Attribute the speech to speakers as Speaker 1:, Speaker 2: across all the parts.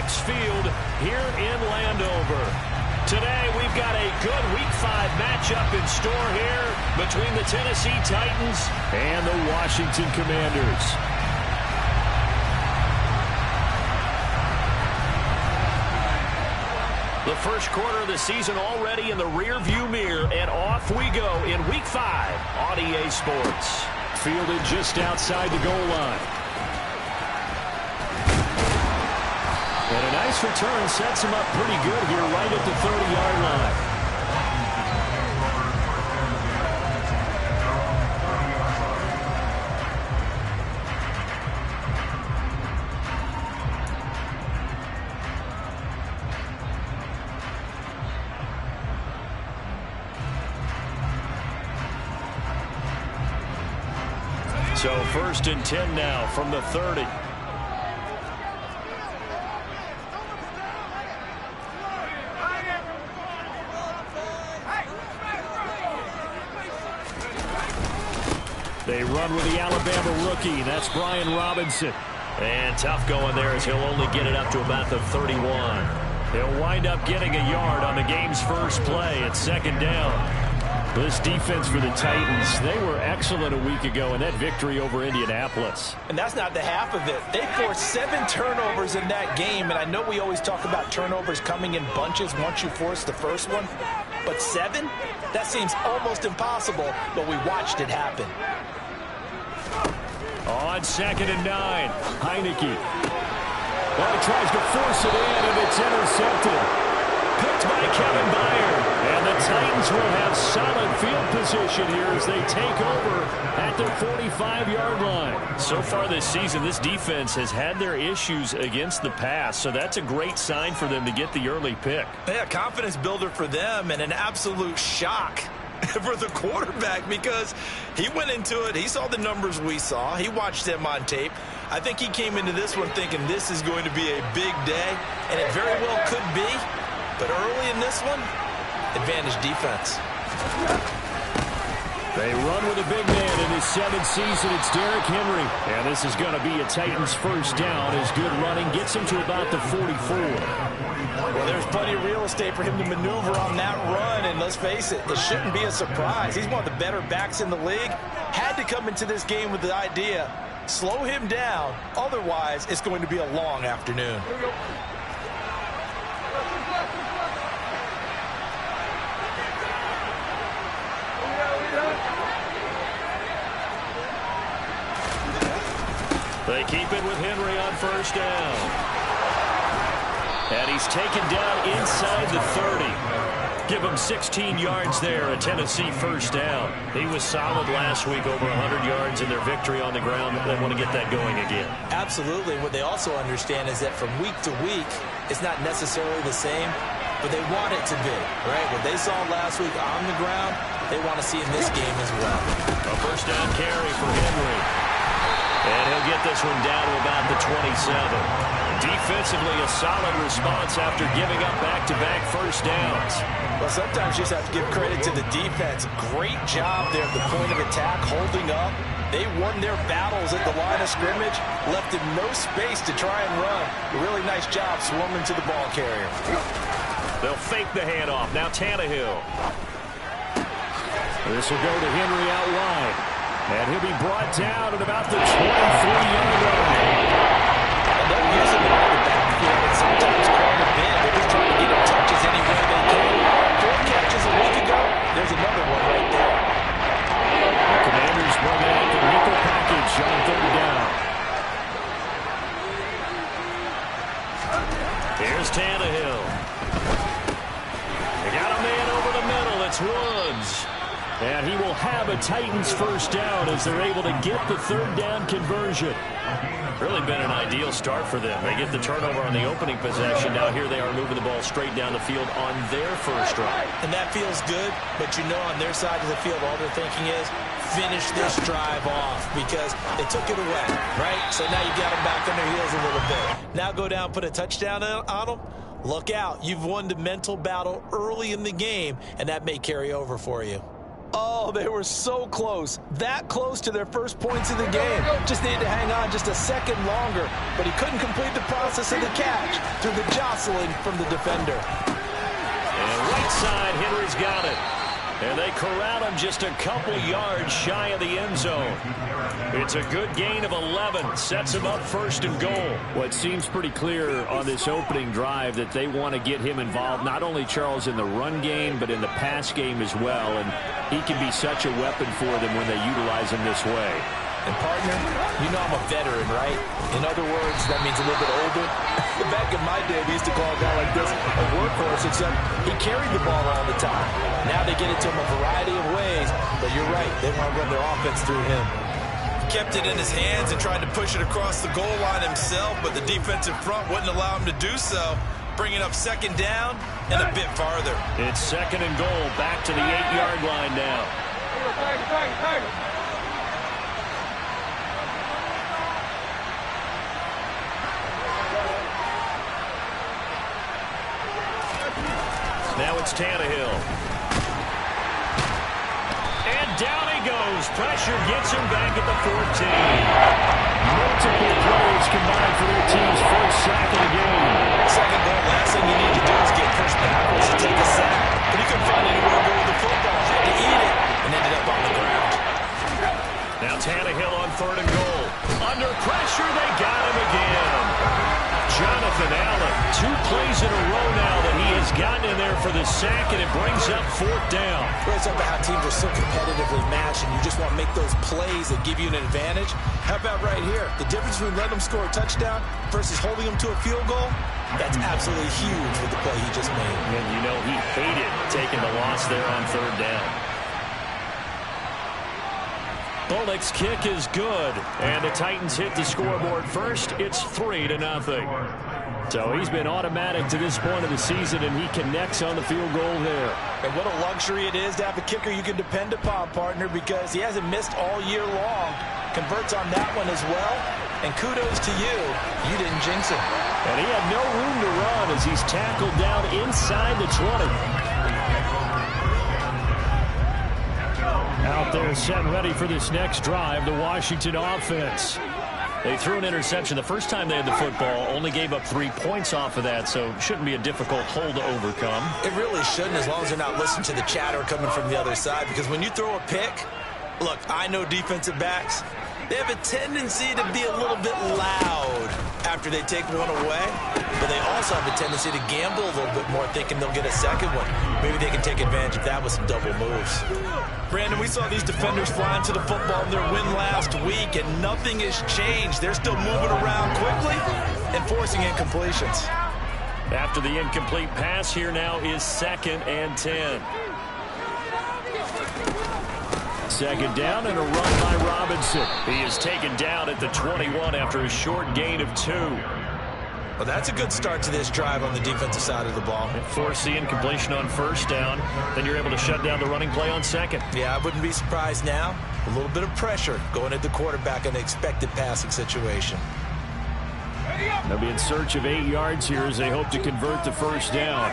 Speaker 1: FedEx Field here in Landover. Today, we've got a good Week 5 matchup in store here between the Tennessee Titans and the Washington Commanders. The first quarter of the season already in the rear-view mirror, and off we go in Week 5 on EA Sports. Fielded just outside the goal line. And a nice return sets him up pretty good here right at the 30-yard line. So 1st and 10 now from the 30. They run with the Alabama rookie. That's Brian Robinson. And tough going there as he'll only get it up to about the 31. He'll wind up getting a yard on the game's first play at 2nd down. This defense for the Titans, they were excellent a week ago in that victory over Indianapolis.
Speaker 2: And that's not the half of it. They forced 7 turnovers in that game, and I know we always talk about turnovers coming in bunches once you force the first one, but 7? That seems almost impossible, but we watched it happen.
Speaker 1: On 2nd and 9, Heineke. Well, he tries to force it in, and it's intercepted. Picked by Kevin Byard. And the Titans will have solid field position here as they take over at their 45-yard line. So far this season, this defense has had their issues against the pass, so that's a great sign for them to get the early pick.
Speaker 2: Yeah, confidence builder for them and an absolute shock for the quarterback because he went into it. He saw the numbers we saw. He watched them on tape. I think he came into this one thinking this is going to be a big day, and it very well could be. But early in this one, advantage defense.
Speaker 1: They run with a big man in his 7th season. It's Derrick Henry. And this is going to be a Titans first down as good running gets him to about the 44.
Speaker 2: Well, there's plenty of real estate for him to maneuver on that run. And let's face it, it shouldn't be a surprise. He's one of the better backs in the league. Had to come into this game with the idea, slow him down. Otherwise, it's going to be a long afternoon.
Speaker 1: They keep it with Henry on first down. And he's taken down inside the 30. Give him 16 yards there, a Tennessee first down. He was solid last week, over 100 yards in their victory on the ground. They want to get that going again.
Speaker 2: Absolutely. What they also understand is that from week to week, it's not necessarily the same, but they want it to be, right? What they saw last week on the ground, they want to see in this game as well.
Speaker 1: A first down carry for Henry. And he'll get this one down to about the 27. Defensively, a solid response after giving up back-to-back first downs.
Speaker 2: Well, sometimes you just have to give credit to the defense. Great job there at the point of attack, holding up. They won their battles at the line of scrimmage, left him no space to try and run. A really nice job swarming to the ball carrier.
Speaker 1: They'll fake the handoff. Now Tannehill. This will go to Henry out wide. And he'll be brought down at about the 23-yard line.
Speaker 2: And they'll use him out of the backfield and sometimes quite a bit. They're just trying to get him touches any way they can. 4 catches a week ago. There's another one right there.
Speaker 1: The Commanders bring out the nickel package on 3rd down. Here's Tannehill. They got a man over the middle. It's Woods. And he will have a Titans first down as they're able to get the 3rd down conversion. Really been an ideal start for them. They get the turnover on the opening possession. Now here they are moving the ball straight down the field on their first drive.
Speaker 2: And that feels good, but you know on their side of the field all they're thinking is finish this drive off because they took it away, right? So now you got them back on their heels a little bit. Now go down, put a touchdown on them. Look out. You've won the mental battle early in the game, and that may carry over for you. Oh, they were so close. That close to their first points of the game. Just needed to hang on just a second longer, but he couldn't complete the process of the catch through the jostling from the defender.
Speaker 1: And right side, Henry's got it. And they corral him just a couple yards shy of the end zone. It's a good gain of 11. Sets him up first and goal.
Speaker 3: Well, it seems pretty clear on this opening drive that they want to get him involved, not only, Charles, in the run game, but in the pass game as well. And he can be such a weapon for them when they utilize him this way.
Speaker 2: And, partner, you know I'm a veteran, right? In other words, that means a little bit older. Back in my day, we used to call a guy like this a workhorse, except he carried the ball all the time. Now they get it to him a variety of ways, but you're right. They want to run their offense through him. He kept it in his hands and tried to push it across the goal line himself, but the defensive front wouldn't allow him to do so, bringing up second down and a bit farther.
Speaker 1: It's second and goal, back to the 8-yard line now. Now it's Tannehill. And down he goes. Pressure gets him back at the 14. Multiple players combined for their team's first sack of the game.
Speaker 2: Second goal, last thing you need to do is get pushed backwards to take a sack. But he couldn't find anywhere to go with the football. Had to eat it and ended up on the ground.
Speaker 1: Now Tannehill on third and goal. Under pressure, they got him again. Jonathan Allen, 2 plays in a row now that he has gotten in there for the sack, and it brings up fourth down.
Speaker 2: It's up how teams are so competitively matched, and you just want to make those plays that give you an advantage. How about right here? The difference between letting them score a touchdown versus holding them to a field goal, that's absolutely huge with the play he just made.
Speaker 1: And you know he hated taking the loss there on third down. Bullock's kick is good, and the Titans hit the scoreboard first. It's 3-0. So he's been automatic to this point of the season, and he connects on the field goal there.
Speaker 2: And what a luxury it is to have a kicker you can depend upon, partner, because he hasn't missed all year long. Converts on that one as well, and kudos to you. You didn't jinx him.
Speaker 1: And he had no room to run as he's tackled down inside the 20. Out there set and ready for this next drive, the Washington offense. They threw an interception the first time they had the football, only gave up 3 points off of that, so it shouldn't be a difficult hole to overcome.
Speaker 2: It really shouldn't, as long as they're not listening to the chatter coming from the other side, because when you throw a pick, look, I know defensive backs, they have a tendency to be a little bit loud after they take one away, but they also have a tendency to gamble a little bit more, thinking they'll get a second one. Maybe they can take advantage of that with some double moves. Brandon, we saw these defenders flying to the football in their win last week, and nothing has changed. They're still moving around quickly and forcing incompletions.
Speaker 1: After the incomplete pass, here now is 2nd and 10. Second down and a run by Robinson. He is taken down at the 21 after a short gain of 2.
Speaker 2: Well, that's a good start to this drive on the defensive side of the ball.
Speaker 1: Force the incompletion on first down. Then you're able to shut down the running play on second.
Speaker 2: Yeah, I wouldn't be surprised now. A little bit of pressure going at the quarterback in an expected passing situation.
Speaker 1: They'll be in search of 8 yards here as they hope to convert the first down.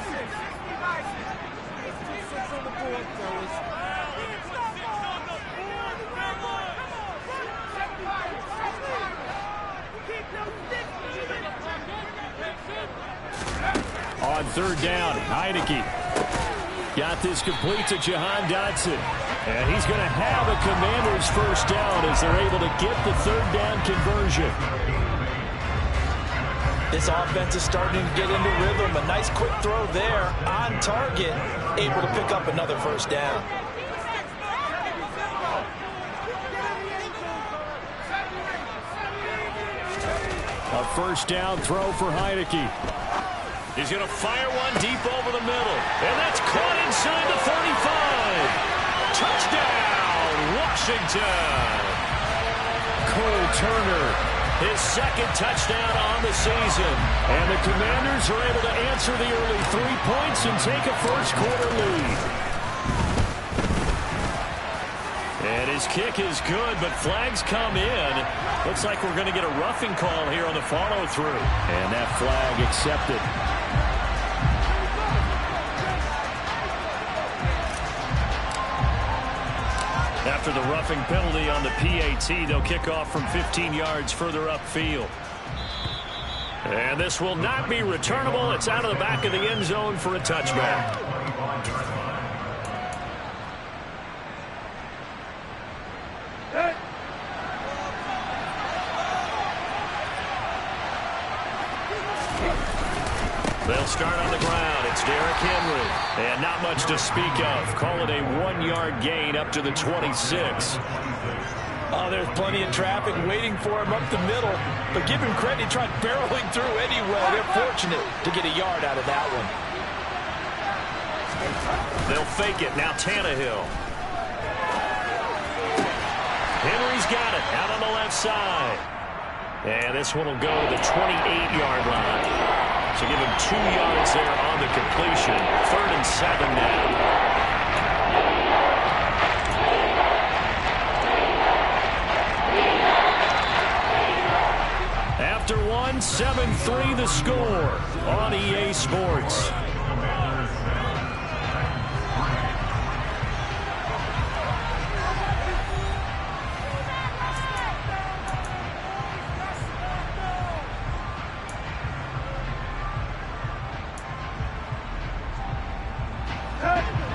Speaker 1: On third down, Heineke got this complete to Jahan Dotson. And he's going to have a Commanders first down as they're able to get the third down conversion.
Speaker 2: This offense is starting to get into rhythm. A nice quick throw there on target, able to pick up another first down.
Speaker 1: A first down throw for Heineke. He's going to fire one deep over the middle. And that's caught inside the 35. Touchdown, Washington. Cole Turner, his second touchdown on the season. And the Commanders are able to answer the early 3 points and take a first-quarter lead. And his kick is good, but flags come in. Looks like we're going to get a roughing call here on the follow-through. And that flag accepted. After the roughing penalty on the PAT, they'll kick off from 15 yards further upfield. And this will not be returnable. It's out of the back of the end zone for a touchback. They'll start on the ground. It's Derrick Henry. And not much to speak of. Call it a 1-yard gain up to the 26.
Speaker 2: Oh, there's plenty of traffic waiting for him up the middle. But give him credit, he tried barreling through anyway. They're fortunate to get a yard out of that one.
Speaker 1: They'll fake it. Now Tannehill. Henry's got it out on the left side. And this one will go to the 28-yard line. So give him 2 yards there on the completion. 3rd and 7 now. After one, 7-3 the score on EA Sports.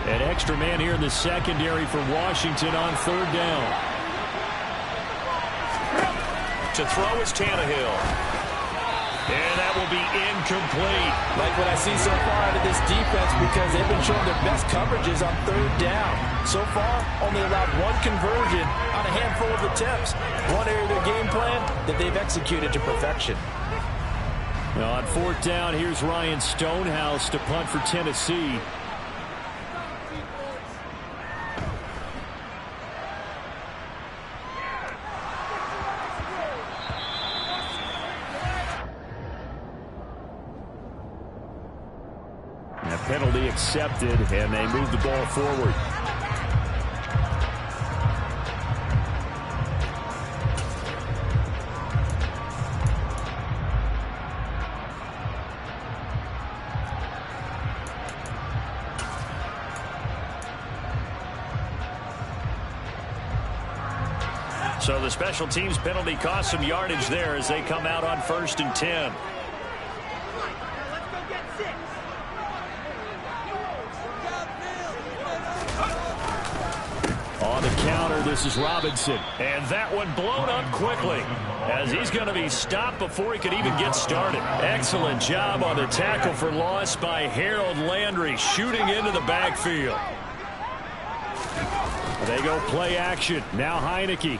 Speaker 1: An extra man here in the secondary for Washington on 3rd down. To throw is Tannehill. And that will be incomplete.
Speaker 2: Like what I see so far out of this defense, because they've been showing their best coverages on 3rd down. So far, only allowed 1 conversion on a handful of attempts. One area of their game plan that they've executed to perfection.
Speaker 1: Now on 4th down, here's Ryan Stonehouse to punt for Tennessee. Penalty accepted, and they move the ball forward. So the special teams penalty cost some yardage there as they come out on 1st and 10. On the counter, this is Robinson. And that one blown up quickly as he's going to be stopped before he could even get started. Excellent job on the tackle for loss by Harold Landry, shooting into the backfield. They go play action. Now Heineke.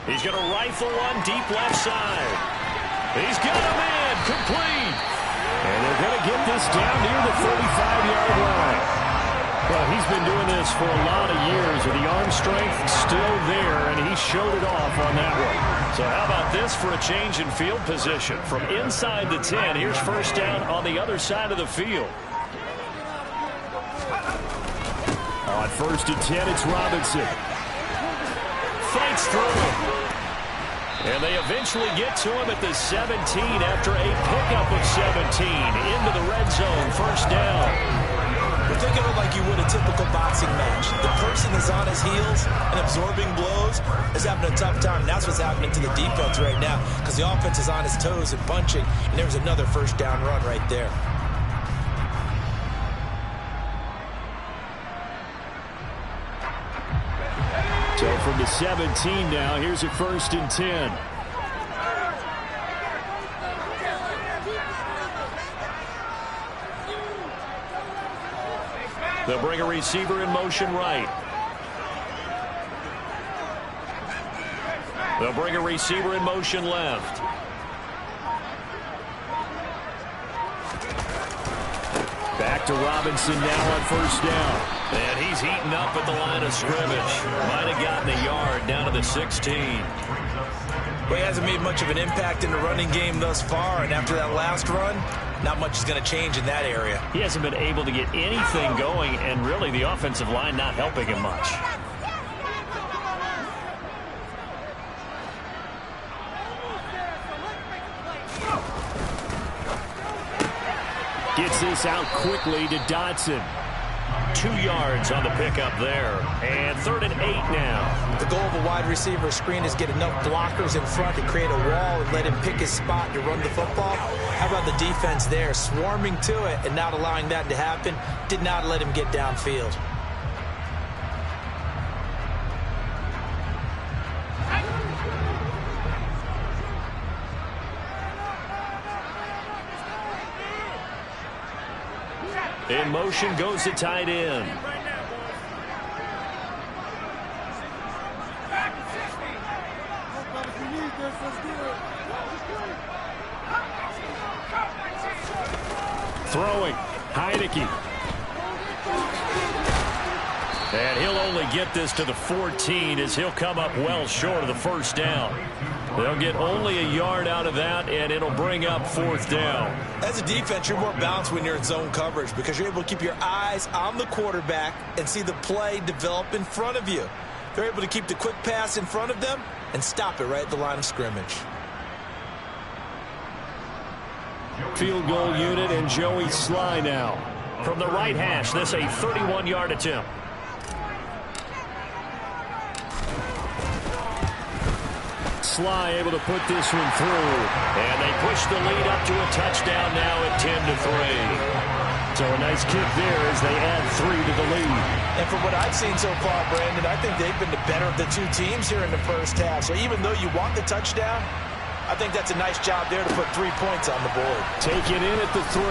Speaker 1: He's going to rifle one deep left side. He's got a man complete. And they're going to get this down near the 35-yard line. Well, he's been doing this for a lot of years, and the arm strength still there, and he showed it off on that one. So how about this for a change in field position? From inside the 10, here's 1st down on the other side of the field. On 1st and 10, it's Robinson. Fights through him. And they eventually get to him at the 17 after a pickup of 17 into the red zone. 1st down.
Speaker 2: But think of it like you would a typical boxing match. The person is on his heels and absorbing blows is having a tough time. And that's what's happening to the defense right now, because the offense is on his toes and punching. And there's another 1st down run right there.
Speaker 1: So from the 17 now, here's a 1st and 10. They'll bring a receiver in motion right. They'll bring a receiver in motion left. Back to Robinson now on 1st down. And he's heating up at the line of scrimmage. Might have gotten a yard down to the 16.
Speaker 2: Well, he hasn't made much of an impact in the running game thus far, and after that last run, not much is going to change in that area.
Speaker 1: He hasn't been able to get anything going, and really the offensive line not helping him much. Gets this out quickly to Dotson.
Speaker 3: 2 yards on the pickup there. And 3rd and 8 now.
Speaker 2: The goal of a wide receiver screen is get enough blockers in front to create a wall and let him pick his spot to run the football. How about the defense there, swarming to it and not allowing that to happen? Did not let him get downfield.
Speaker 3: In motion goes the tight end. Throwing, Heineke. And he'll only get this to the 14 as he'll come up well short of the first down. They'll get only a yard out of that, and it'll bring up 4th down.
Speaker 2: As a defense, you're more balanced when you're in zone coverage because you're able to keep your eyes on the quarterback and see the play develop in front of you. They're able to keep the quick pass in front of them and stop it right at the line of scrimmage.
Speaker 3: Field goal unit and Joey Sly now. From the right hash, this a 31-yard attempt. Sly able to put this one through. And they push the lead up to a touchdown now at 10-3. So a nice kick there as they add 3 to the lead.
Speaker 2: And from what I've seen so far, Brandon, I think they've been the better of the 2 teams here in the first half. So even though you want the touchdown, I think that's a nice job there to put 3 points on the board.
Speaker 3: Take it in at the 3.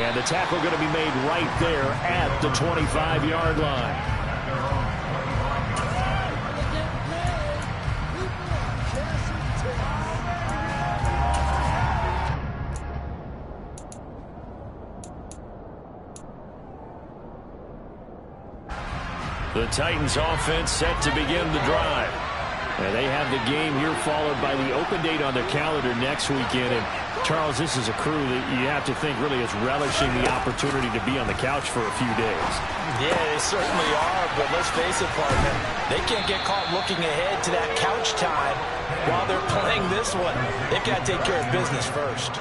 Speaker 3: And the tackle going to be made right there at the 25-yard line. The Titans offense set to begin the drive. And they have the game here followed by the open date on their calendar next weekend. And Charles, this is a crew that you have to think really is relishing the opportunity to be on the couch for a few days.
Speaker 2: Yeah, they certainly are, but let's face it, partner, they can't get caught looking ahead to that couch time while they're playing this one. They've got to take care of business first.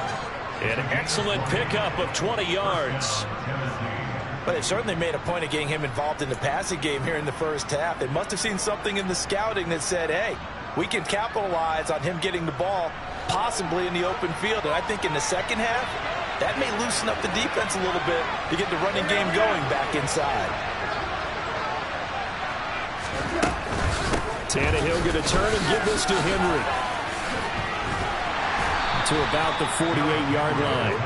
Speaker 3: An excellent pickup of 20 yards.
Speaker 2: But they've certainly made a point of getting him involved in the passing game here in the first half. They must have seen something in the scouting that said, hey, we can capitalize on him getting the ball possibly in the open field. And I think in the second half, that may loosen up the defense a little bit to get the running game going back inside.
Speaker 3: Tannehill going to turn and give this to Henry. To about the 48-yard line.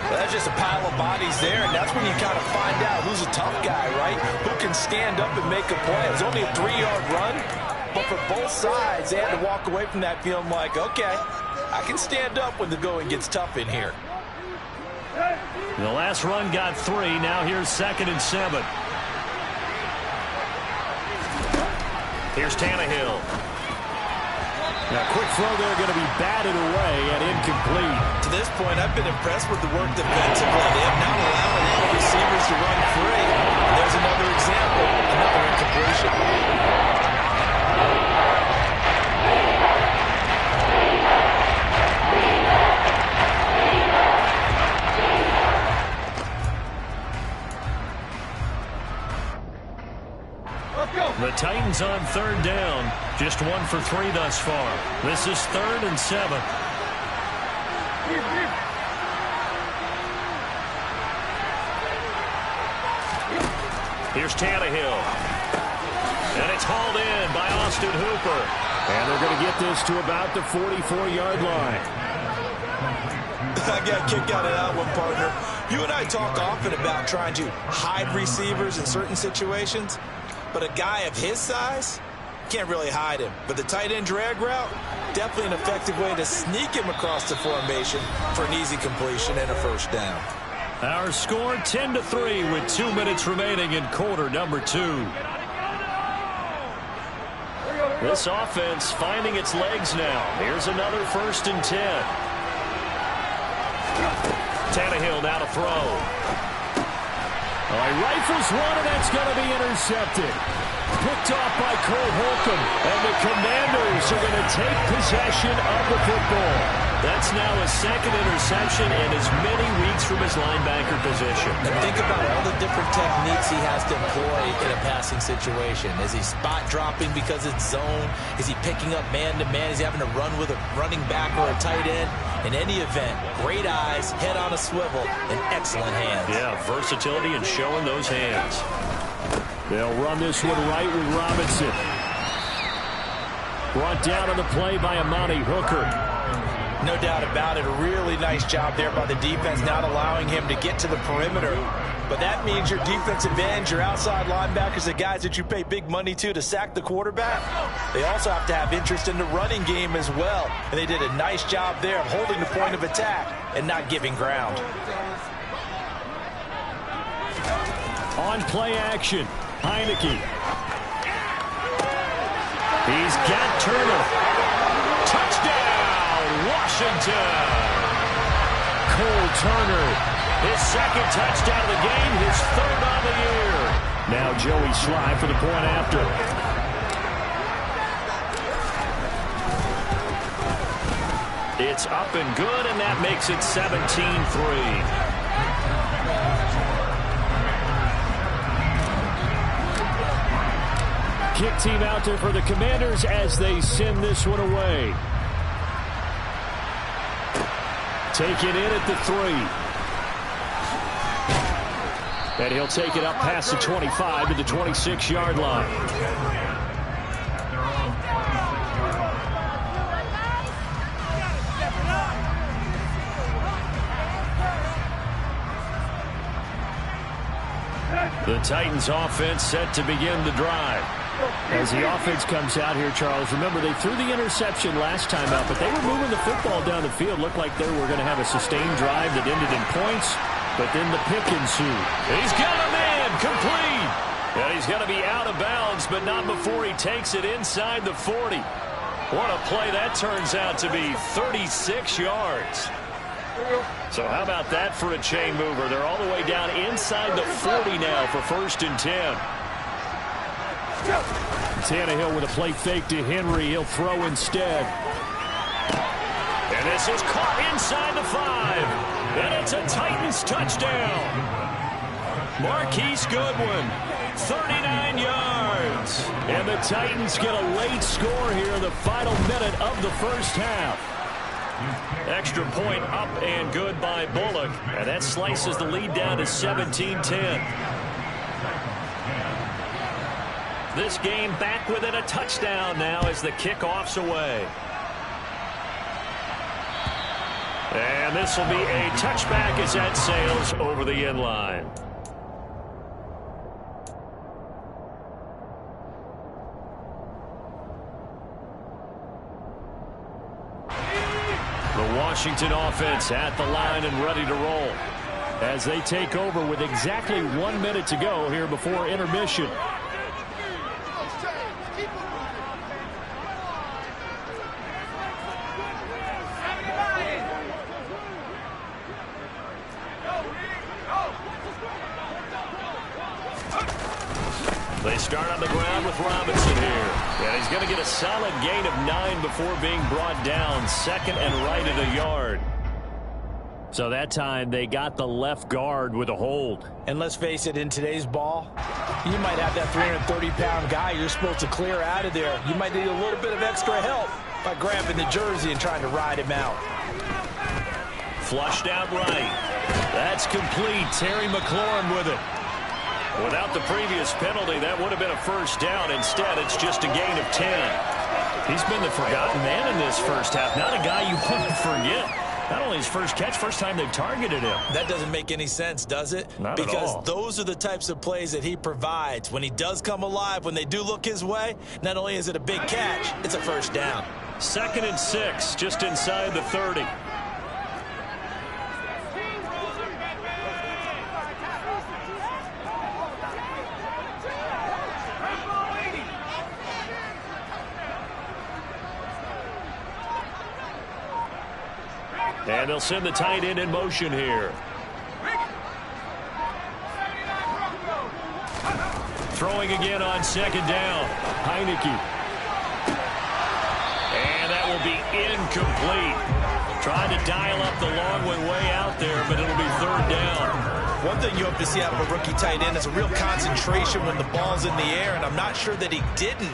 Speaker 2: That's just a pile of bodies there, and that's when you kind of find out who's a tough guy, right? Who can stand up and make a play. It was only a 3-yard run, but for both sides, they had to walk away from that feeling like, okay, I can stand up when the going gets tough in here.
Speaker 3: The last run got 3. Now here's 2nd and 7. Here's Tannehill. Now, quick throw there going to be batted away and incomplete.
Speaker 2: To this point, I've been impressed with the work defensively. They have not allowed a lot of receivers to run free. And there's another example, another incompletion.
Speaker 3: The Titans on 3rd down. Just 1 for 3 thus far. This is 3rd and 7. Here's Tannehill. And it's hauled in by Austin Hooper. And they're going to get this to about the 44-yard line.
Speaker 2: I got a kick out of that one, partner. You and I talk often about trying to hide receivers in certain situations. But a guy of his size, can't really hide him. But the tight end drag route, definitely an effective way to sneak him across the formation for an easy completion and a first down.
Speaker 3: Our score 10-3 with 2 minutes remaining in quarter number 2. This offense finding its legs now. Here's another 1st and 10. Tannehill now to throw. Oh, he rifles one, and that's going to be intercepted.
Speaker 1: Picked off by Cole Holcomb. And the Commanders are going to take possession of the football.
Speaker 3: That's now his second interception and as many weeks from his linebacker position.
Speaker 2: And think about all the different techniques he has to employ in a passing situation. Is he spot dropping because it's zone? Is he picking up man-to-man? Is he having to run with a running back or a tight end? In any event, great eyes, head on a swivel, and excellent hands.
Speaker 3: Yeah, versatility and showing those hands.
Speaker 1: They'll run this one right with Robinson. Brought down on the play by Amani Hooker.
Speaker 2: No doubt about it. A really nice job there by the defense, not allowing him to get to the perimeter. But that means your defensive ends, your outside linebackers, the guys that you pay big money to sack the quarterback, they also have to have interest in the running game as well. And they did a nice job there of holding the point of attack and not giving ground.
Speaker 1: On play action, Heineke. He's got Turner. Touchdown, Washington. Cole Turner, his second touchdown of the game, his third on the year. Now Joey Slye for the point after.
Speaker 3: It's up and good, and that makes it 17-3.
Speaker 1: Kick team out there for the Commanders as they send this one away. Taken in at the 3. And he'll take it up past the 25 to the 26-yard line. The Titans offense set to begin the drive. As the offense comes out here, Charles, remember they threw the interception last time out, but they were moving the football down the field. Looked like they were going to have a sustained drive that ended in points, but then the pick ensued.
Speaker 3: He's got a man complete. And he's going to be out of bounds, but not before he takes it inside the 40. What a play that turns out to be, 36 yards. So how about that for a chain mover? They're all the way down inside the 40 now for 1st and 10.
Speaker 1: Tannehill with a play fake to Henry. He'll throw instead.
Speaker 3: And this is caught inside the 5. And it's a Titans touchdown. Marquise Goodwin, 39 yards.
Speaker 1: And the Titans get a late score here in the final minute of the first half.
Speaker 3: Extra point up and good by Bullock. And that slices the lead down to 17-10. This game back within a touchdown now as the kickoff's away. And this will be a touchback as that sails over the end line.
Speaker 1: The Washington offense at the line and ready to roll as they take over with exactly 1 minute to go here before intermission.
Speaker 3: They start on the ground with Robinson here. And he's going to get a solid gain of 9 before being brought down. 2nd and right at a yard.
Speaker 1: So that time they got the left guard with a hold.
Speaker 2: And let's face it, in today's ball, you might have that 330-pound guy you're supposed to clear out of there. You might need a little bit of extra help by grabbing the jersey and trying to ride him out.
Speaker 3: Flushed out right. That's complete. Terry McLaurin with it. Without the previous penalty, that would have been a first down. Instead, it's just a gain of 10. He's been the forgotten man in this first half. Not a guy you want to forget. Not only his first catch, first time they've targeted him.
Speaker 2: That doesn't make any sense, does it?
Speaker 3: Not at all.
Speaker 2: Because those are the types of plays that he provides. When he does come alive, when they do look his way, not only is it a big catch, it's a first down.
Speaker 3: 2nd and 6, just inside the 30. And they'll send the tight end in motion here.
Speaker 1: Throwing again on second down. Heineke. And that will be incomplete. Trying to dial up the long way out there, but it'll be third down.
Speaker 2: One thing you hope to see out of a rookie tight end is a real concentration when the ball's in the air, and I'm not sure that he didn't,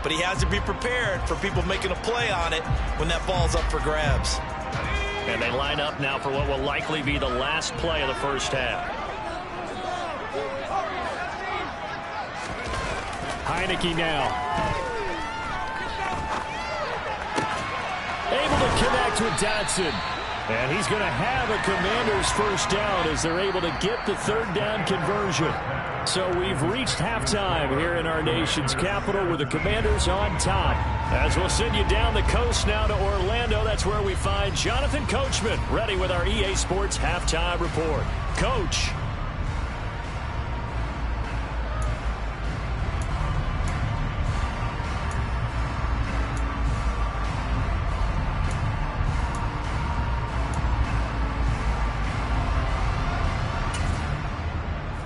Speaker 2: but he has to be prepared for people making a play on it when that ball's up for grabs.
Speaker 1: And they line up now for what will likely be the last play of the first half. Heineke now. Able to connect with Dotson. And he's going to have a Commanders first down as they're able to get the third down conversion. So we've reached halftime here in our nation's capital with the Commanders on top. As we'll send you down the coast now to Orlando, that's where we find Jonathan Coachman ready with our EA Sports Halftime Report. Coach.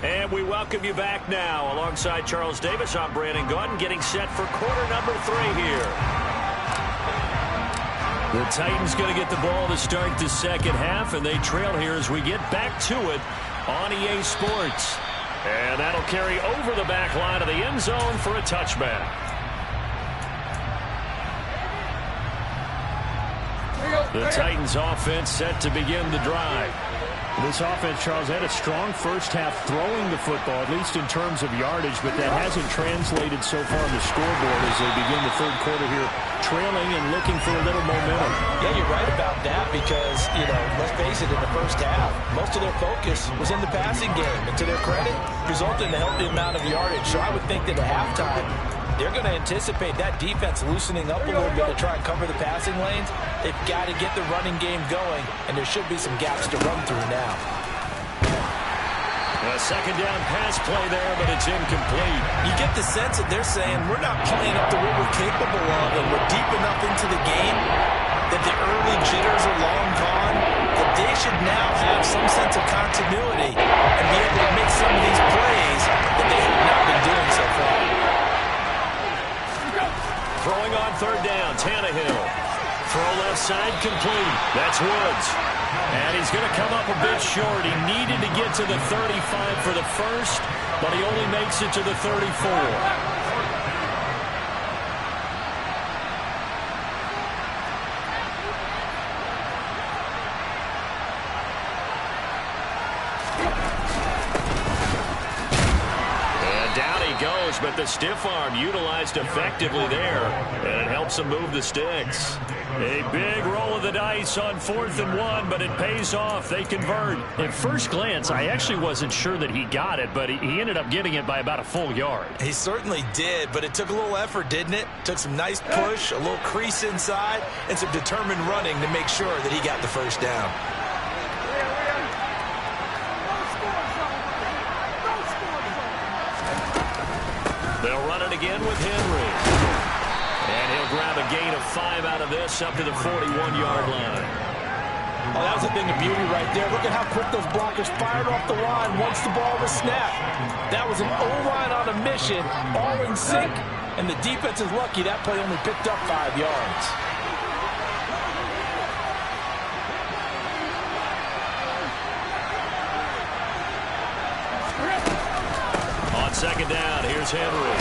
Speaker 1: And we welcome you back now. Alongside Charles Davis, I'm Brandon Gaudin, getting set for quarter number 3 here. The Titans going to get the ball to start the second half, and they trail here as we get back to it on EA Sports. And that'll carry over the back line of the end zone for a touchback. The Titans offense set to begin the drive. This offense, Charles, had a strong first half throwing the football, at least in terms of yardage, but that hasn't translated so far on the scoreboard as they begin the third quarter here, trailing and looking for a little momentum.
Speaker 2: Yeah, you're right about that because, let's face it, in the first half, most of their focus was in the passing game. And to their credit, resulted in a healthy amount of yardage. So I would think that at halftime, they're going to anticipate that defense loosening up a little bit to try and cover the passing lanes. They've got to get the running game going, and there should be some gaps to run through now.
Speaker 1: A second down pass play there, but it's incomplete.
Speaker 2: You get the sense that they're saying we're not playing up to what we're capable of, and we're deep enough into the game that the early jitters are long gone, that they should now have some sense of continuity and be able to make some of these plays that they have not been doing so far.
Speaker 1: Throwing on third down, Tannehill. Throw left side complete. That's Woods. And he's going to come up a bit short. He needed to get to the 35 for the first, but he only makes it to the 34. Goes, but the stiff arm utilized effectively there, and it helps him move the sticks. A big roll of the dice on 4th and 1, but it pays off. They convert. At first glance, I actually wasn't sure that he got it, but he ended up getting it by about a full yard.
Speaker 2: He certainly did, but it took a little effort, didn't it? Took some nice push, a little crease inside, and some determined running to make sure that he got the first down.
Speaker 1: They'll run it again with Henry. And he'll grab a gain of 5 out of this up to the 41-yard line.
Speaker 2: Oh, that was a thing of beauty right there. Look at how quick those blockers fired off the line once the ball was snapped. That was an O-line on a mission, all in sync, and the defense is lucky that play only picked up 5 yards.
Speaker 1: Second down, here's Henry.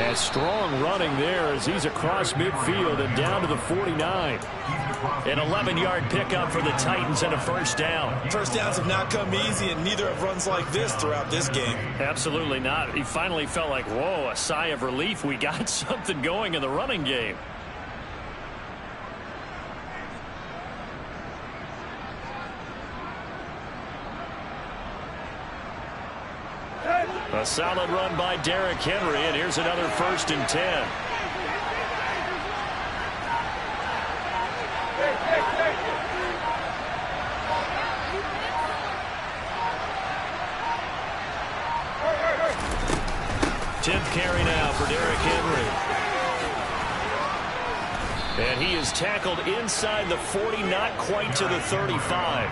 Speaker 1: And strong running there as he's across midfield and down to the 49. An 11-yard pickup for the Titans and a first down.
Speaker 2: First downs have not come easy, and neither have runs like this throughout this game.
Speaker 1: Absolutely not. He finally felt like, whoa, a sigh of relief. We got something going in the running game. A solid run by Derrick Henry, and here's another 1st and 10. Tenth carry now for Derrick Henry. And he is tackled inside the 40, not quite to the 35.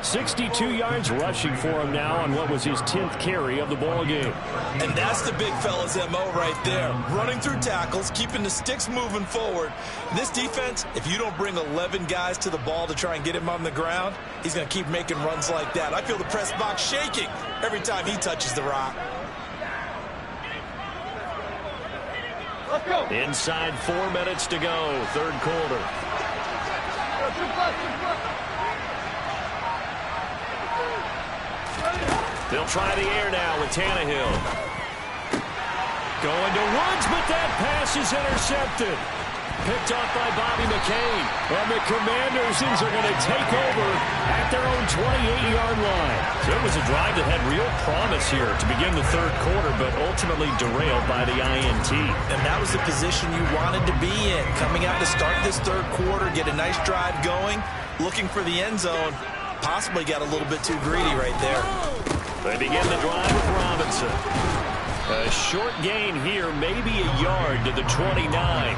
Speaker 1: 62 yards rushing for him now on what was his 10th carry of the ball game.
Speaker 2: And that's the big fella's MO right there. Running through tackles, keeping the sticks moving forward. This defense, if you don't bring 11 guys to the ball to try and get him on the ground, he's going to keep making runs like that. I feel the press box shaking every time he touches the rock.
Speaker 1: Inside 4 minutes to go, third quarter. They'll try the air now with Tannehill. Going to Woods, but that pass is intercepted. Picked off by Bobby McCain. And the Commanders are going to take over at their own 28-yard line. So it was a drive that had real promise here to begin the third quarter, but ultimately derailed by the INT.
Speaker 2: And that was the position you wanted to be in. Coming out to start this third quarter, get a nice drive going, looking for the end zone. Possibly got a little bit too greedy right there.
Speaker 1: They begin the drive with Robinson. A short gain here, maybe a yard to the 29.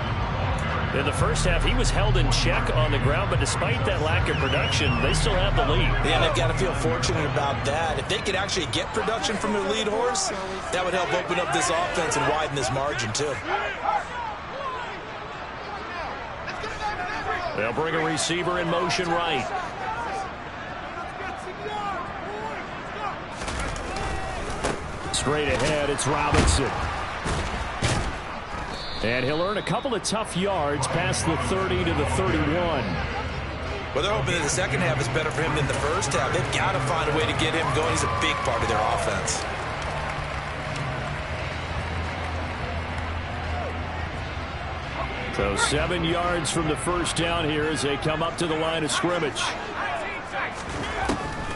Speaker 1: In the first half, he was held in check on the ground, but despite that lack of production, they still have the lead.
Speaker 2: Yeah, they've got to feel fortunate about that. If they could actually get production from their lead horse, that would help open up this offense and widen this margin, too.
Speaker 1: They'll bring a receiver in motion right. Straight ahead, it's Robinson. And he'll earn a couple of tough yards past the 30 to the 31.
Speaker 2: Well, they're hoping that the second half is better for him than the first half. They've got to find a way to get him going. He's a big part of their offense.
Speaker 1: So 7 yards from the first down here as they come up to the line of scrimmage.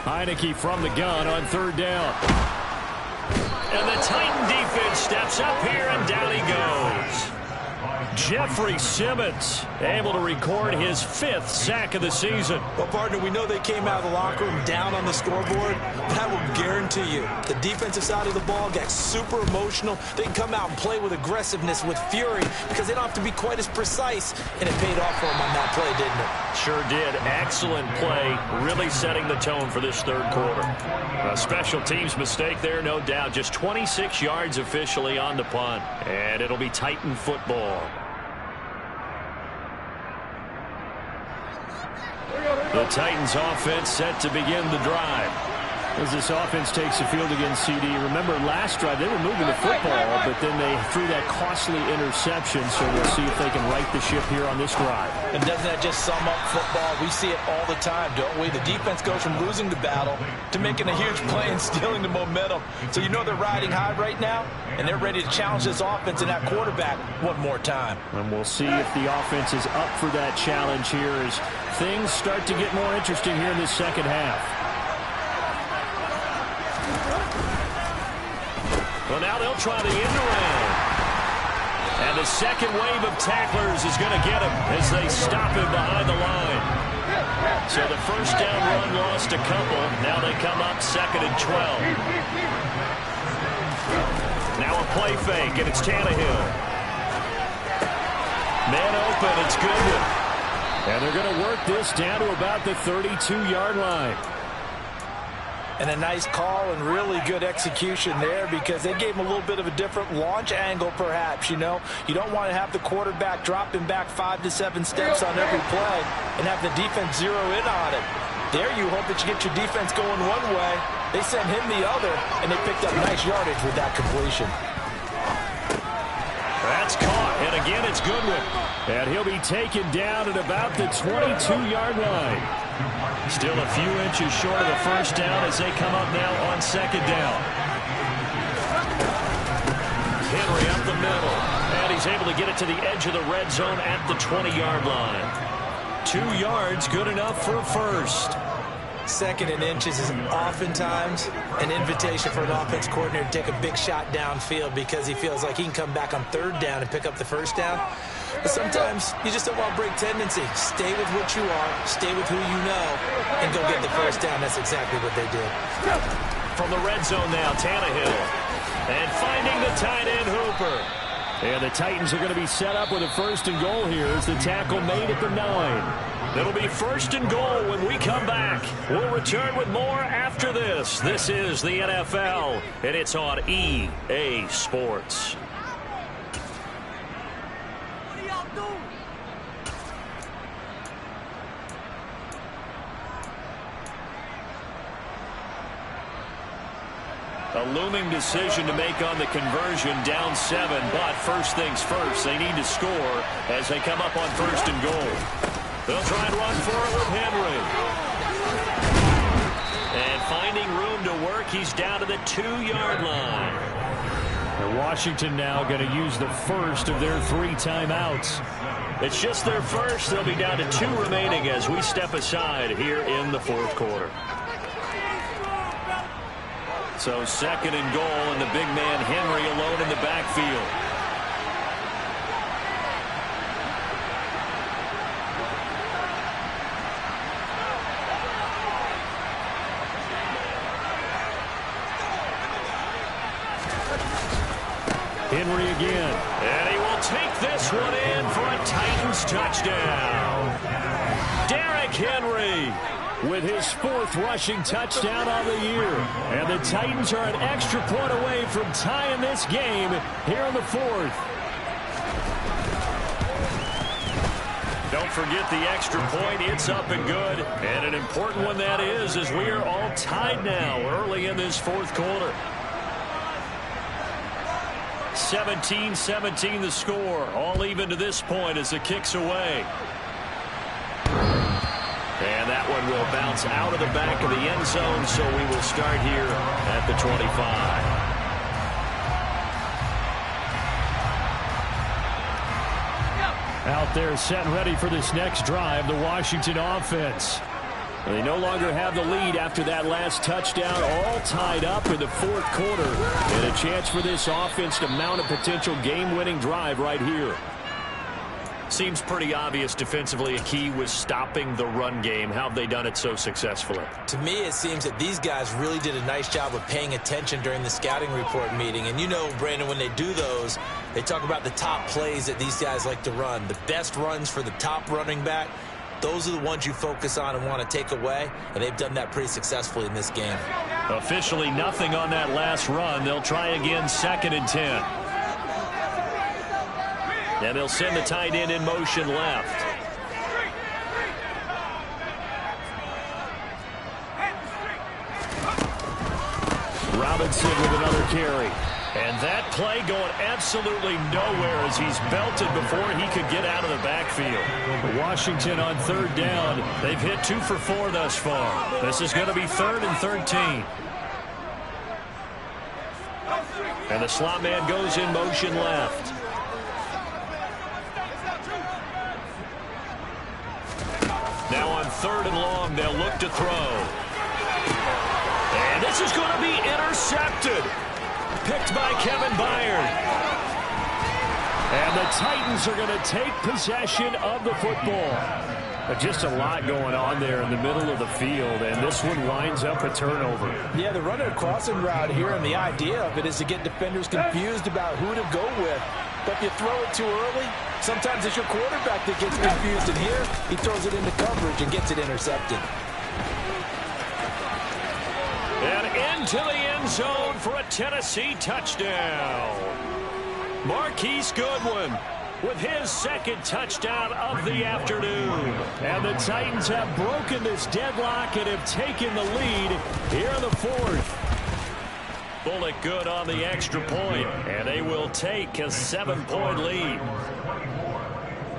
Speaker 1: Heineke from the gun on third down. And the Titan defense steps up here, and down he goes. Jeffrey Simmons able to record his 5th sack of the season.
Speaker 2: Well, partner, we know they came out of the locker room down on the scoreboard. That will guarantee you the defensive side of the ball got super emotional. They can come out and play with aggressiveness, with fury, because they don't have to be quite as precise. And it paid off for them on that play, didn't it?
Speaker 1: Sure did. Excellent play, really setting the tone for this third quarter. A special teams mistake there, no doubt. Just 26 yards officially on the punt. And it'll be Titan football. The Titans offense set to begin the drive. As this offense takes the field against CD, remember last drive they were moving the football, but then they threw that costly interception, so we'll see if they can right the ship here on this drive.
Speaker 2: And doesn't that just sum up football? We see it all the time, don't we? The defense goes from losing the battle to making a huge play and stealing the momentum. So you know they're riding high right now, and they're ready to challenge this offense and that quarterback one more time.
Speaker 1: And we'll see if the offense is up for that challenge here as things start to get more interesting here in this second half. Well, now they'll try the end around. And the second wave of tacklers is going to get him as they stop him behind the line. So the first down run lost a couple. Now they come up 2nd and 12. Now a play fake, and it's Tannehill. Man open, it's Goodwin. And they're going to work this down to about the 32-yard line.
Speaker 2: And a nice call and really good execution there because they gave him a little bit of a different launch angle perhaps, you know. You don't want to have the quarterback dropping back 5 to 7 steps on every play and have the defense zero in on it. There you hope that you get your defense going one way. They sent him the other, and they picked up nice yardage with that completion.
Speaker 1: That's caught, and again it's Goodwin. And he'll be taken down at about the 22-yard line. Still a few inches short of the first down as they come up now on 2nd down. Henry up the middle, and he's able to get it to the edge of the red zone at the 20-yard line. 2 yards, good enough for a first.
Speaker 2: 2nd and inches is oftentimes an invitation for an offense coordinator to take a big shot downfield because he feels like he can come back on 3rd down and pick up the first down. But sometimes you just don't want to break tendency. Stay with what you are, stay with who you know, and go get the first down. That's exactly what they did.
Speaker 1: From the red zone now, Tannehill. And finding the tight end, Hooper. And the Titans are going to be set up with a 1st and goal here as the tackle made at the 9.
Speaker 3: It'll be 1st and goal when we come back. We'll return with more after this. This is the NFL, and it's on EA Sports.
Speaker 4: What are y'all doing?
Speaker 3: A looming decision to make on the conversion, down 7, but first things first, they need to score as they come up on 1st and goal. They'll try and run for it with Henry. And finding room to work, he's down to the 2-yard line.
Speaker 1: And Washington now going to use the first of their 3 timeouts.
Speaker 3: It's just their first. They'll be down to 2 remaining as we step aside here in the 4th quarter. So 2nd and goal, and the big man Henry alone in the backfield.
Speaker 1: Henry again.
Speaker 3: And he will take this one in for a Titans touchdown. Derrick Henry
Speaker 1: with his 4th rushing touchdown of the year. And the Titans are an extra point away from tying this game here in the 4th.
Speaker 3: Don't forget the extra point. It's up and good. And an important one that is, as we are all tied now early in this 4th quarter. 17-17 the score. All even to this point as the kick's away. And that one will bounce out of the back of the end zone, so we will start here at the 25.
Speaker 1: Out there set and ready for this next drive, the Washington offense. They no longer have the lead after that last touchdown, all tied up in the 4th quarter. And a chance for this offense to mount a potential game-winning drive right here.
Speaker 3: Seems pretty obvious defensively a key was stopping the run game. How have they done it so successfully?
Speaker 2: To me, it seems that these guys really did a nice job of paying attention during the scouting report meeting. And you know, Brandon, when they do those, they talk about the top plays that these guys like to run. The best runs for the top running back, those are the ones you focus on and want to take away. And they've done that pretty successfully in this game.
Speaker 3: Officially nothing on that last run. They'll try again 2nd and 10. And they'll send the tight end in motion left.
Speaker 1: Robinson with another carry.
Speaker 3: And that play going absolutely nowhere as he's belted before he could get out of the backfield.
Speaker 1: Washington on 3rd down.
Speaker 3: They've hit 2 for 4 thus far. This is going to be 3rd and 13. And the slot man goes in motion left. Now on 3rd and long, they'll look to throw. And this is going to be intercepted. Picked by Kevin Byard.
Speaker 1: And the Titans are going to take possession of the football. Just a lot going on there in the middle of the field, and this one winds up a turnover.
Speaker 5: Yeah, they're running a crossing route here, and the idea of it is to get defenders confused about who to go with. But if you throw it too early, sometimes it's your quarterback that gets confused, and here he throws it into coverage and gets it intercepted.
Speaker 3: And into the end zone for a Tennessee touchdown. Marquise Goodwin with his 2nd touchdown of the afternoon.
Speaker 1: And the Titans have broken this deadlock and have taken the lead here in the 4th.
Speaker 3: Bullock good on the extra point, and they will take a 7-point lead.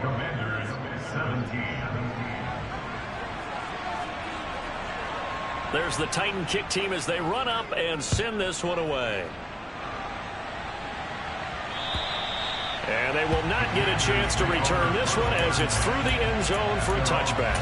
Speaker 6: Commanders 17.
Speaker 3: There's the Titan kick team as they run up and send this one away. And they will not get a chance to return this one as it's through the end zone for a touchback.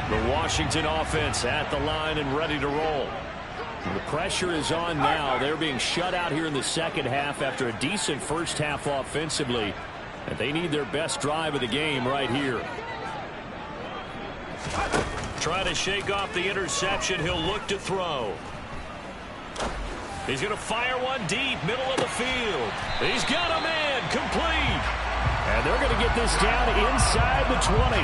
Speaker 3: The Washington offense at the line and ready to roll. The pressure is on now. They're being shut out here in the second half after a decent first half offensively. And they need their best drive of the game right here.
Speaker 1: Trying to shake off the interception. He'll look to throw. He's going to fire one deep, middle of the field. He's got a man, complete.
Speaker 3: And they're going to get this down inside the 20.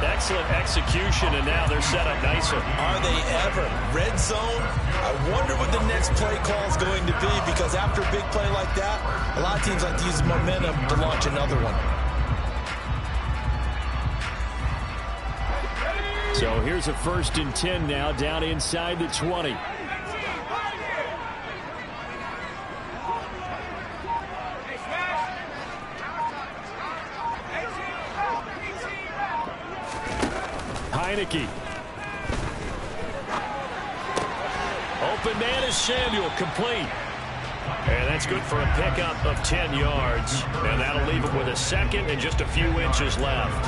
Speaker 1: Excellent execution, and now they're set up nicer.
Speaker 2: Are they ever? Red zone? I wonder what the next play call is going to be, because after a big play like that, a lot of teams like to use momentum to launch another one.
Speaker 3: So here's a 1st and 10 now, down inside the 20. Heineke.
Speaker 1: Open man is Samuel, complete. And that's good for a pickup of 10 yards. And that'll leave him with a second and just a few inches left.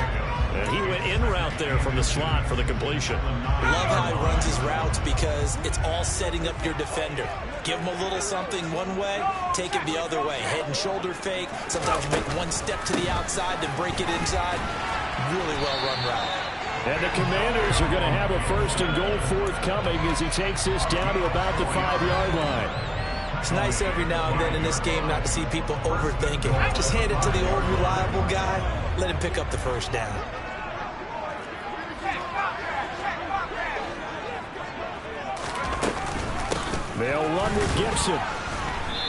Speaker 1: And he went in route there from the slot for the completion.
Speaker 2: Love how he runs his routes because it's all setting up your defender. Give him a little something one way, take it the other way. Head and shoulder fake. Sometimes you make one step to the outside, then break it inside. Really well run route.
Speaker 3: And the Commanders are going to have a 1st and goal forthcoming as he takes this down to about the 5-yard line.
Speaker 2: It's nice every now and then in this game not to see people overthinking. Just hand it to the old reliable guy. Let him pick up the first down.
Speaker 3: They'll run with Gibson.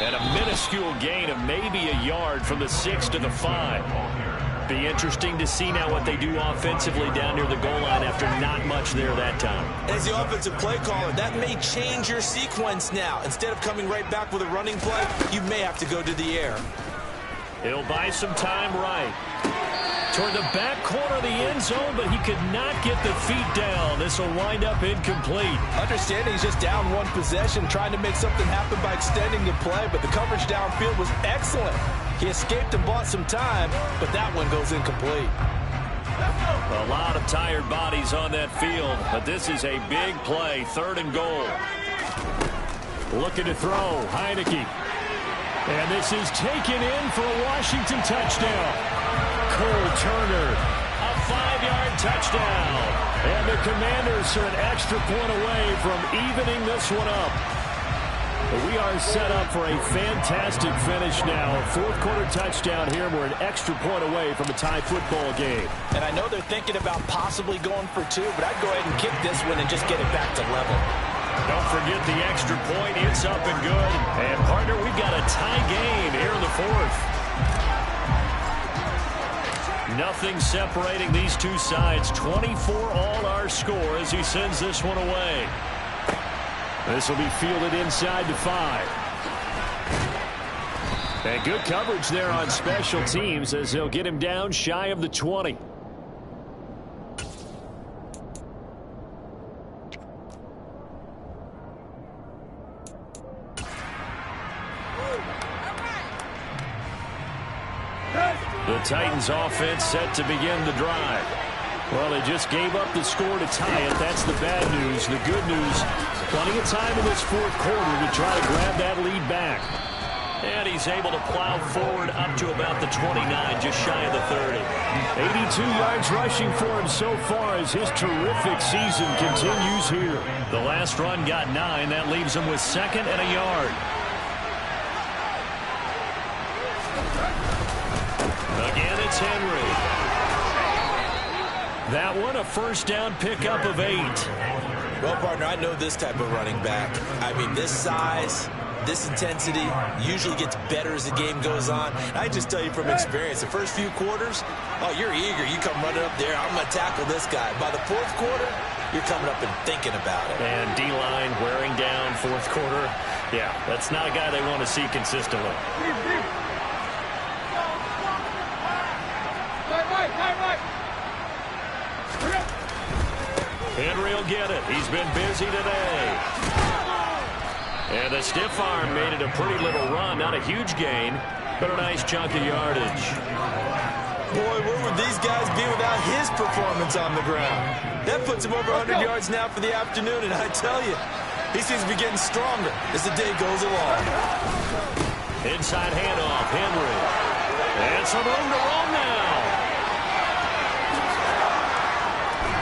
Speaker 1: And a minuscule gain of maybe a yard from the 6 to the 5. Be interesting to see now what they do offensively down near the goal line after not much there that time.
Speaker 2: As the offensive play caller, that may change your sequence now. Instead of coming right back with a running play, you may have to go to the air.
Speaker 1: He'll buy some time right. Toward the back corner of the end zone, but he could not get the feet down. This will wind up incomplete.
Speaker 5: Understanding he's just down one possession, trying to make something happen by extending the play, but the coverage downfield was excellent. He escaped and bought some time, but that one goes incomplete.
Speaker 1: A lot of tired bodies on that field, but this is a big play, 3rd and goal.
Speaker 3: Looking to throw, Heineke. And this is taken in for a Washington touchdown. Cole Turner,
Speaker 1: a 5-yard touchdown.
Speaker 3: And the Commanders are an extra point away from evening this one up. We are set up for a fantastic finish now. A 4th quarter touchdown here. We're an extra point away from a tie football game.
Speaker 5: And I know they're thinking about possibly going for 2, but I'd go ahead and kick this one and just get it back to level.
Speaker 1: Don't forget the extra point. It's up and good. And, partner, we've got a tie game here in the 4th. Nothing separating these two sides. 24 all our score as he sends this one away. This will be fielded inside the 5. And good coverage there on special teams as they'll get him down shy of the 20. The Titans offense set to begin the drive. Well, they just gave up the score to tie it. That's the bad news. The good news, plenty of time in this 4th quarter to try to grab that lead back. And he's able to plow forward up to about the 29, just shy of the 30.
Speaker 3: 82 yards rushing for him so far as his terrific season continues here.
Speaker 1: The last run got 9. That leaves him with 2nd and a yard. Again, it's Henry. That one, a 1st down pickup of 8.
Speaker 2: Well, partner, I know this type of running back. I mean, this size, this intensity usually gets better as the game goes on. I just tell you from experience, the first few quarters, oh, you're eager. You come running up there, I'm going to tackle this guy. By the 4th quarter, you're coming up and thinking about it.
Speaker 1: And D-line wearing down 4th quarter. Yeah, that's not a guy they want to see consistently. Henry will get it. He's been busy today. And the stiff arm made it a pretty little run. Not a huge gain, but a nice chunk of yardage.
Speaker 2: Boy, where would these guys be without his performance on the ground? That puts him over 100 yards now for the afternoon, and I tell you, He seems to be getting stronger as the day goes along.
Speaker 1: Inside handoff, Henry. And some room to roam now.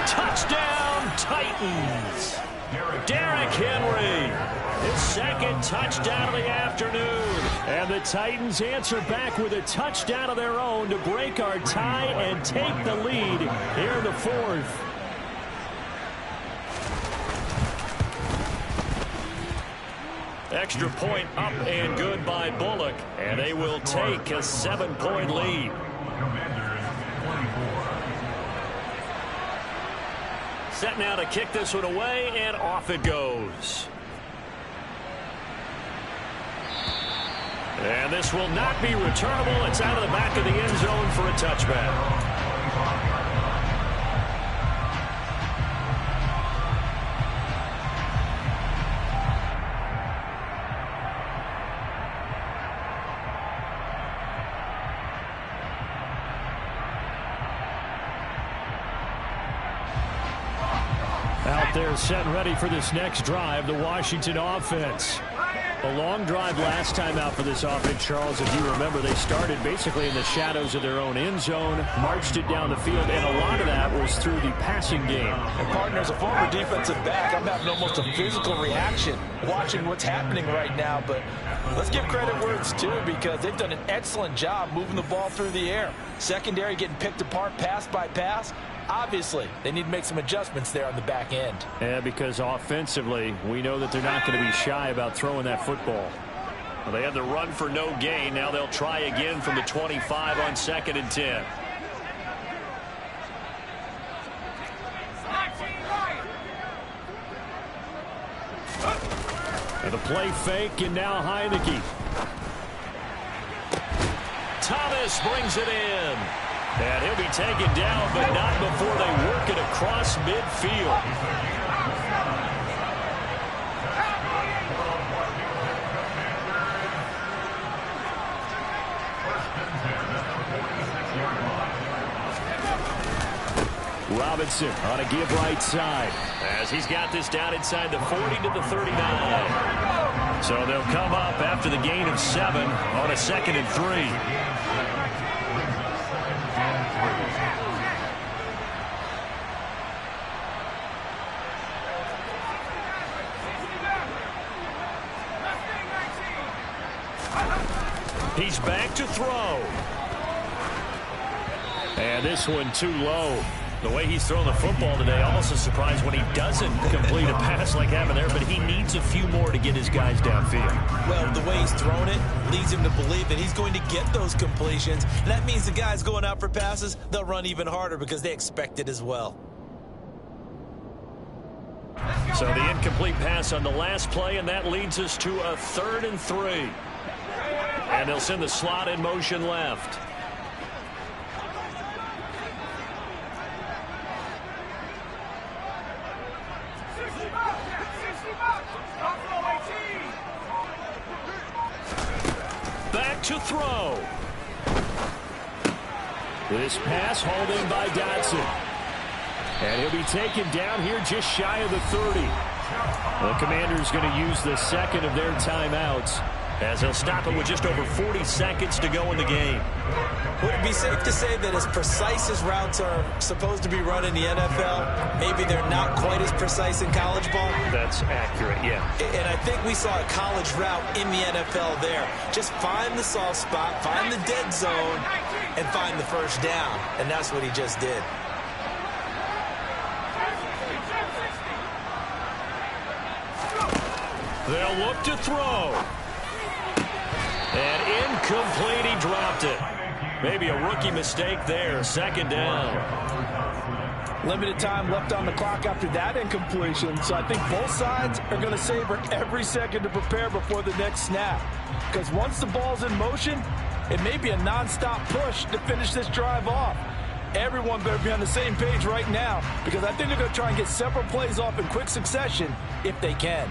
Speaker 1: Touchdown, Titans. Derrick Henry. His second touchdown of the afternoon. And the Titans answer back with a touchdown of their own to break our tie and take the lead here in the fourth. Extra point up and good by Bullock. And they will take a 7-point lead. Set now to kick this one away, and off it goes. And this will not be returnable. It's out of the back of the end zone for a touchback. Out there set and ready for this next drive, the Washington offense. A long drive last time out for this offense, Charles. If you remember, they started basically in the shadows of their own end zone, marched it down the field, and a lot of that was through the passing game.
Speaker 5: And partner, as a former defensive back, I'm having almost a physical reaction watching what's happening right now. But let's give credit where it's due, because they've done an excellent job moving the ball through the air. Secondary getting picked apart pass by pass. Obviously, they need to make some adjustments there on the back end.
Speaker 1: Yeah, because offensively, we know that they're not going to be shy about throwing that football. Well, they had the run for no gain. Now they'll try again from the 25 on 2nd and 10. And the play fake, and now Heineke. Thomas brings it in. And he'll be taken down, but not before they work it across midfield. Robinson on a give right side as he's got this down inside the 40 to the 39. So they'll come up after the gain of 7 on a 2nd and 3. He's back to throw. And this one too low. The way he's thrown the football today, almost a surprise when he doesn't complete a pass like having there, but he needs a few more to get his guys downfield.
Speaker 2: Well, the way he's thrown it leads him to believe that he's going to get those completions. And that means the guys going out for passes, they'll run even harder because they expect it as well.
Speaker 1: So the incomplete pass on the last play, and that leads us to a 3rd and 3. And they'll send the slot in motion left. Back to throw. This pass hauled in by Dotson. And he'll be taken down here just shy of the 30. The Commanders going to use the second of their timeouts, as they'll stop it with just over 40 seconds to go in the game.
Speaker 2: Would it be safe to say that as precise as routes are supposed to be run in the NFL, maybe they're not quite as precise in college ball?
Speaker 1: That's accurate, yeah.
Speaker 2: And I think we saw a college route in the NFL there. Just find the soft spot, find the dead zone, and find the first down. And that's what he just did.
Speaker 1: They'll look to throw. And incomplete, he dropped it. Maybe a rookie mistake there, 2nd down.
Speaker 5: Limited time left on the clock after that incompletion, so I think both sides are going to savor every second to prepare before the next snap. Because once the ball's in motion, it may be a nonstop push to finish this drive off. Everyone better be on the same page right now, because I think they're going to try and get several plays off in quick succession if they can.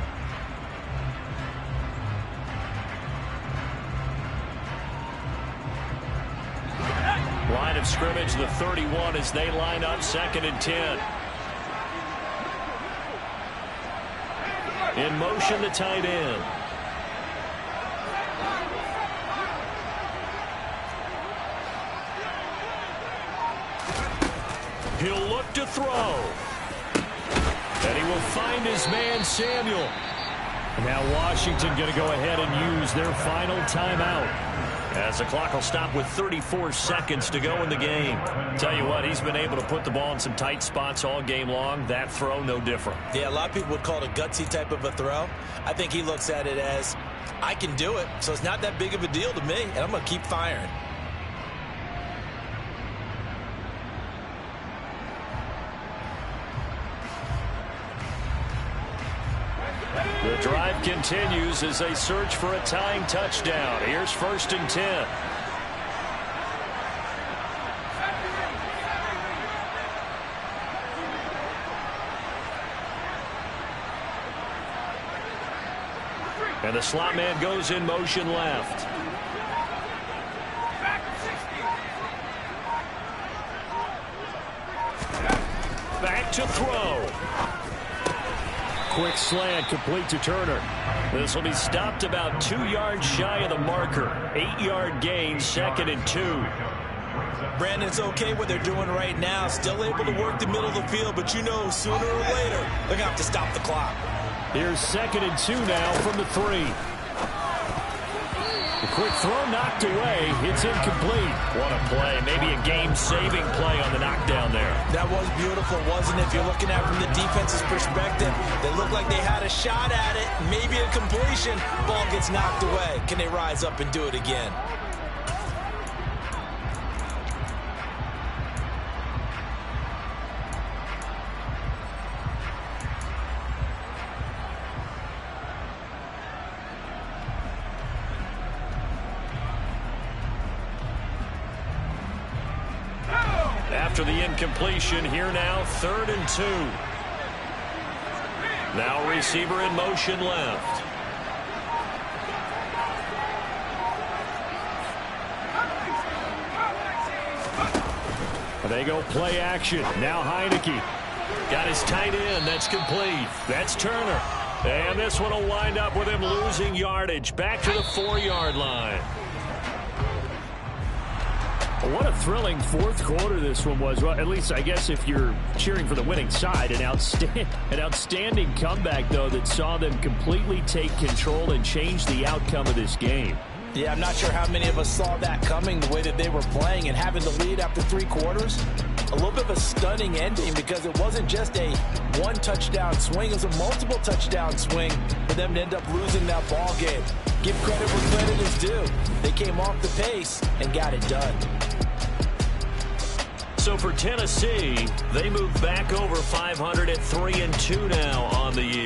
Speaker 1: Line of scrimmage, the 31, as they line up 2nd and 10. In motion, the tight end. He'll look to throw. And he will find his man, Samuel. Now Washington going to go ahead and use their final timeout, as the clock will stop with 34 seconds to go in the game. Tell you what, he's been able to put the ball in some tight spots all game long. That throw, no different.
Speaker 5: Yeah, a lot of people would call it a gutsy type of a throw. I think he looks at it as, I can do it, so it's not that big of a deal to me, and I'm going to keep firing.
Speaker 1: The drive continues as they search for a tying touchdown. Here's 1st and 10. And the slot man goes in motion left. Back to throw. Quick slant, complete to Turner. This will be stopped about 2 yards shy of the marker. 8-yard gain, 2nd and 2.
Speaker 5: Brandon's okay what they're doing right now. Still able to work the middle of the field, but you know sooner or later they're going to have to stop the clock.
Speaker 1: Here's 2nd and 2 now from the 3. The quick throw knocked away. It's incomplete. What a play. Maybe a game-saving play on the knockdown there.
Speaker 5: That was beautiful, wasn't it? If you're looking at it from the defense's perspective, they looked like they had a shot at it. Maybe a completion. Ball gets knocked away. Can they rise up and do it again?
Speaker 1: After the incompletion, here now, 3rd and 2. Now receiver in motion left. They go play action. Now Heineke. Got his tight end. That's complete. That's Turner. And this one will wind up with him losing yardage. Back to the 4-yard line. What a thrilling fourth quarter this one was. Well, at least I guess if you're cheering for the winning side. An outstanding comeback, though, that saw them completely take control and change the outcome of this game.
Speaker 5: Yeah, I'm not sure how many of us saw that coming, the way that they were playing, and having the lead after 3 quarters. A little bit of a stunning ending, because it wasn't just a one-touchdown swing. It was a multiple touchdown swing for them to end up losing that ball game. Give credit where credit is due. They came off the pace and got it done.
Speaker 1: So for Tennessee, they move back over 500 at 3-2 now on the year.